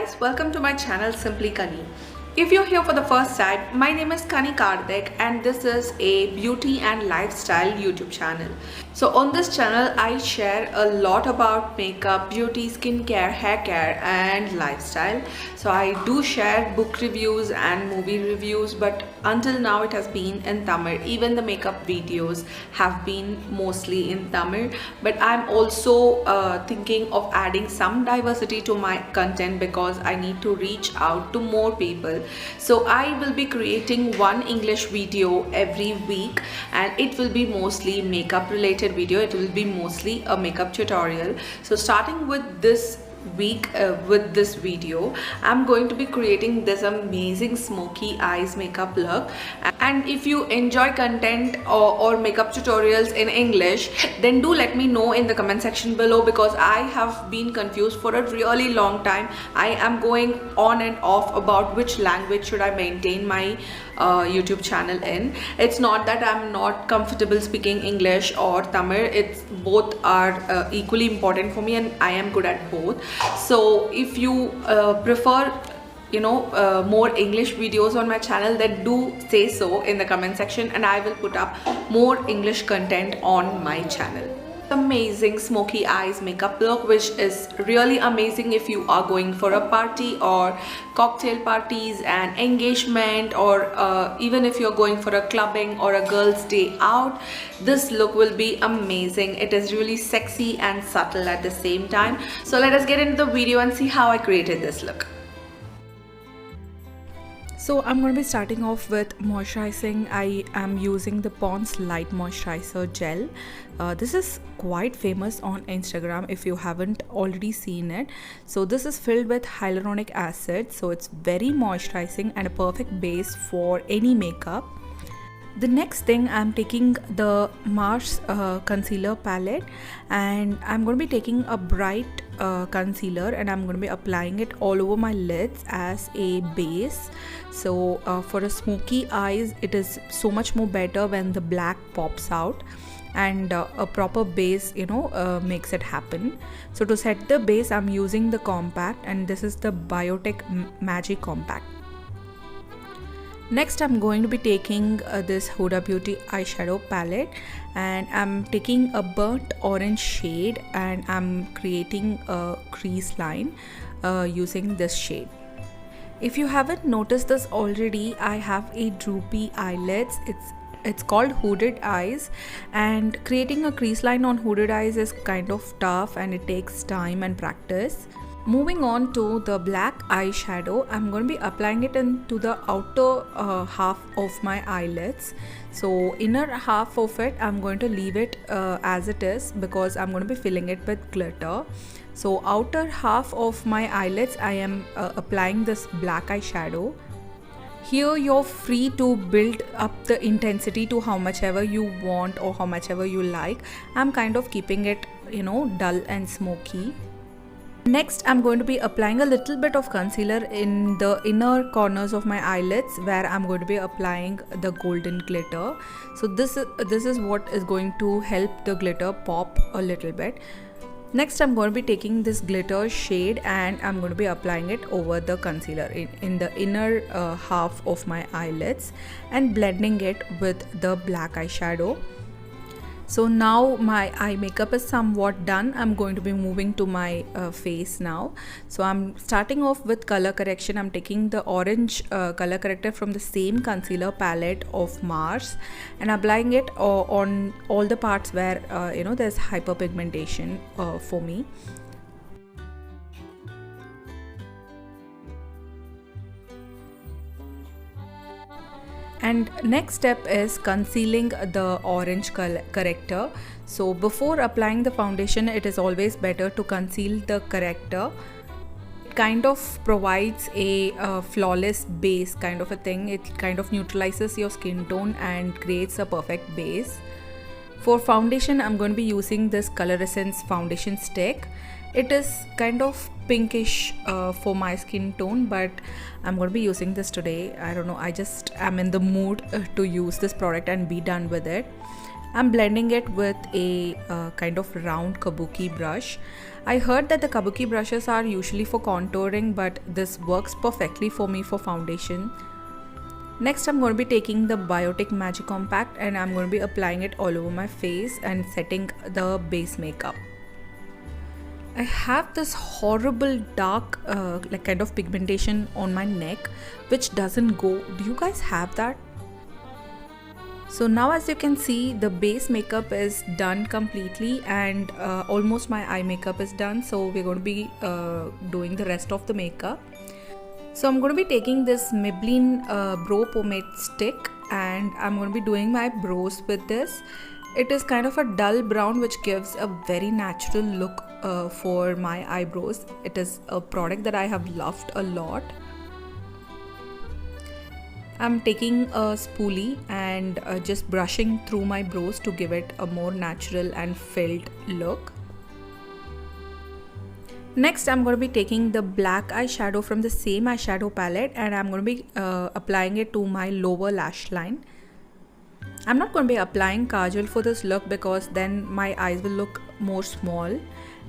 guys, welcome to my channel Simply Kani. If you're here for the first time, my name is Kani Karthik and this is a beauty and lifestyle YouTube channel. So on this channel, I share a lot about makeup, beauty, skincare, hair care and lifestyle. So I do share book reviews and movie reviews, but until now it has been in Tamil. Even the makeup videos have been mostly in Tamil, but I'm also thinking of adding some diversity to my content because I need to reach out to more people. So I will be creating one English video every week and it will be mostly makeup related video. It will be mostly a makeup tutorial. So starting with this week with this video, I'm going to be creating this amazing smoky eyes makeup look. And if you enjoy content or makeup tutorials in English, then do let me know in the comment section below, because I have been confused for a really long time. I am going on and off about which language should I maintain my YouTube channel in. It's not that I'm not comfortable speaking English or Tamil. It's both are equally important for me and I am good at both. So if you prefer more English videos on my channel, then do say so in the comment section and I will put up more English content on my channel. Amazing smoky eyes makeup look, which is really amazing if you are going for a party or cocktail parties and engagement, or even if you're going for a clubbing or a girls day out. This look will be amazing. It is really sexy and subtle at the same time. So let us get into the video and see how I created this look. So I'm going to be starting off with moisturizing. I am using the Pond's Light Moisturizer Gel. This is quite famous on Instagram if you haven't already seen it. So this is filled with hyaluronic acid. So it's very moisturizing and a perfect base for any makeup. The next thing, I'm taking the Mars concealer palette and I'm going to be taking a bright concealer and I'm going to be applying it all over my lids as a base. So for a smoky eyes, it is so much more better when the black pops out, and a proper base makes it happen. So to set the base, I'm using the compact, and this is the Biotech Magic Compact. Next, I'm going to be taking this Huda Beauty eyeshadow palette and I'm taking a burnt orange shade and I'm creating a crease line using this shade. If you haven't noticed this already, I have a droopy eyelids. It's called hooded eyes, and creating a crease line on hooded eyes is kind of tough and it takes time and practice. Moving on to the black eyeshadow, I'm going to be applying it into the outer half of my eyelids. So inner half of it, I'm going to leave it as it is because I'm going to be filling it with glitter. So outer half of my eyelids, I am applying this black eyeshadow. Here you're free to build up the intensity to how much ever you want or how much ever you like. I'm kind of keeping it, dull and smoky. Next, I'm going to be applying a little bit of concealer in the inner corners of my eyelids where I'm going to be applying the golden glitter. So this is what is going to help the glitter pop a little bit. Next, I'm going to be taking this glitter shade and I'm going to be applying it over the concealer in the inner half of my eyelids and blending it with the black eyeshadow. So now my eye makeup is somewhat done. I'm going to be moving to my face now. So I'm starting off with color correction. I'm taking the orange color corrector from the same concealer palette of Mars and applying it on all the parts where there's hyperpigmentation for me. And next step is concealing the orange color corrector. So before applying the foundation, it is always better to conceal the corrector. It kind of provides a flawless base kind of a thing. It kind of neutralizes your skin tone and creates a perfect base. For foundation, I'm going to be using this Color Essence foundation stick. It is kind of pinkish for my skin tone, but I'm going to be using this today. I don't know, I just am in the mood to use this product and be done with it. I'm blending it with a kind of round kabuki brush. I heard that the kabuki brushes are usually for contouring, but this works perfectly for me for foundation. Next, I'm going to be taking the Biotic Magic Compact and I'm going to be applying it all over my face and setting the base makeup. I have this horrible dark like kind of pigmentation on my neck which doesn't go. Do you guys have that? So now as you can see, the base makeup is done completely and almost my eye makeup is done. So we're going to be doing the rest of the makeup. So I'm going to be taking this Maybelline brow pomade stick and I'm going to be doing my brows with this. It is kind of a dull brown which gives a very natural look for my eyebrows. It is a product that I have loved a lot. I'm taking a spoolie and just brushing through my brows to give it a more natural and filled look. Next, I'm going to be taking the black eyeshadow from the same eyeshadow palette and I'm going to be applying it to my lower lash line. I'm not going to be applying kajal for this look because then my eyes will look more small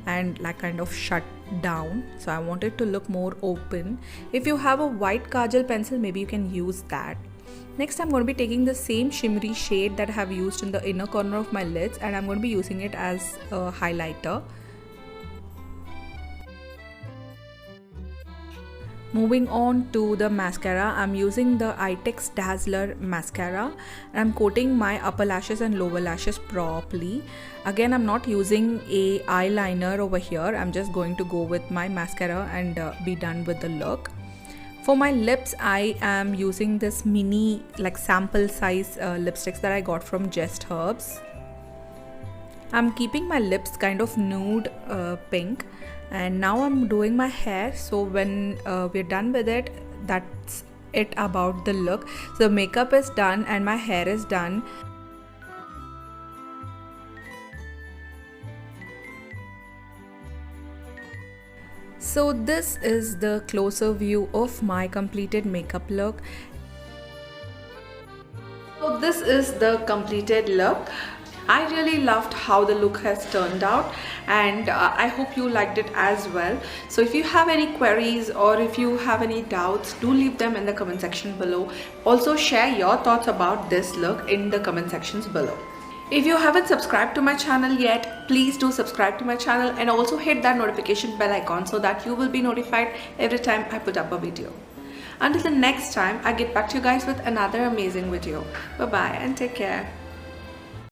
and like kind of shut down, so I want it to look more open. If you have a white kajal pencil, maybe you can use that. Next, I'm going to be taking the same shimmery shade that I have used in the inner corner of my lids and I'm going to be using it as a highlighter. Moving on to the mascara, I'm using the ITEX Dazzler mascara and I'm coating my upper lashes and lower lashes properly. Again, I'm not using a eyeliner over here. I'm just going to go with my mascara and be done with the look. For my lips, I am using this mini like sample size lipsticks that I got from Just Herbs. I'm keeping my lips kind of nude pink. And now I'm doing my hair, so when we're done with it, that's it about the look. So makeup is done and my hair is done. So this is the closer view of my completed makeup look. So this is the completed look. I really loved how the look has turned out and I hope you liked it as well. So if you have any queries or if you have any doubts, do leave them in the comment section below. Also share your thoughts about this look in the comment sections below. If you haven't subscribed to my channel yet, please do subscribe to my channel and also hit that notification bell icon so that you will be notified every time I put up a video. Until the next time, I get back to you guys with another amazing video. Bye bye and take care.